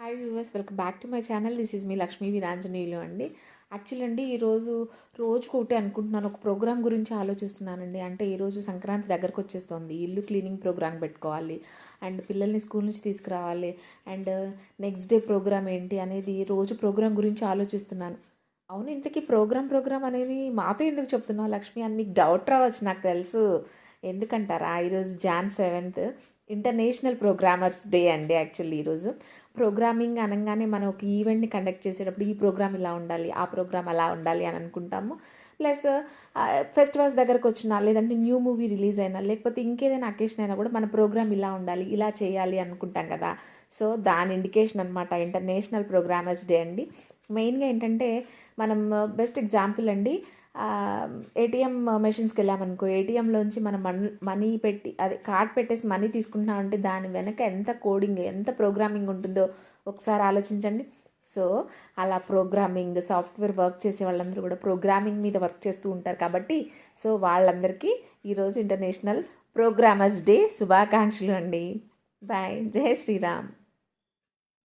Hi viewers, welcome back to my channel. This is me Lakshmi Veeranjaneyulu అండి. Actual అండి రోజుకు ఒకటి అనుకుంటున్నాను, ఒక ప్రోగ్రామ్ గురించి ఆలోచిస్తున్నానండి. అంటే ఈరోజు సంక్రాంతి దగ్గరకు వచ్చేస్తుంది, ఇల్లు క్లీనింగ్ ప్రోగ్రామ్ పెట్టుకోవాలి అండ్ పిల్లల్ని స్కూల్ నుంచి తీసుకురావాలి అండ్ నెక్స్ట్ డే ప్రోగ్రామ్ ఏంటి అనేది రోజు ప్రోగ్రామ్ గురించి ఆలోచిస్తున్నాను. అవును, ఇంతకీ ప్రోగ్రామ్ అనేది మాతో ఎందుకు చెప్తున్నావు లక్ష్మి అని మీకు డౌట్ రావచ్చు, నాకు తెలుసు. ఎందుకంటారా, ఈరోజు Jan 7th international programmers day అండి. యాక్చువల్లీ ఈరోజు ప్రోగ్రామింగ్ అనగానే మనం ఒక ఈవెంట్ని కండక్ట్ చేసేటప్పుడు ఈ ప్రోగ్రామ్ ఇలా ఉండాలి, ఆ ప్రోగ్రామ్ అలా ఉండాలి అని అనుకుంటాము. ప్లస్ ఫెస్టివల్స్ దగ్గరకు వచ్చినా, లేదంటే న్యూ మూవీ రిలీజ్ అయినా, లేకపోతే ఇంకేదైనా అకేషన్ అయినా కూడా మన ప్రోగ్రామ్ ఇలా ఉండాలి, ఇలా చేయాలి అనుకుంటాం కదా. సో దాని ఇండికేషన్ అనమాట ఇంటర్నేషనల్ ప్రోగ్రామర్స్ డే అండి. మెయిన్గా ఏంటంటే మనం బెస్ట్ ఎగ్జాంపుల్ అండి, ఏటీఎం మెషిన్స్కి వెళ్ళామనుకో, ఏటీఎంలోంచి మనం మనీ పెట్టి అదే కార్డ్ పెట్టేసి మనీ తీసుకుంటున్నామంటే దాని వెనక ఎంత కోడింగ్, ఎంత ప్రోగ్రామింగ్ ఉంటుందో ఒకసారి ఆలోచించండి. సో అలా ప్రోగ్రామింగ్ సాఫ్ట్వేర్ వర్క్ చేసే వాళ్ళందరూ కూడా ప్రోగ్రామింగ్ మీద వర్క్ చేస్తూ ఉంటారు కాబట్టి, సో వాళ్ళందరికీ ఈరోజు ఇంటర్నేషనల్ ప్రోగ్రామర్స్ డే శుభాకాంక్షలు అండి. బాయ్, జై శ్రీరామ్.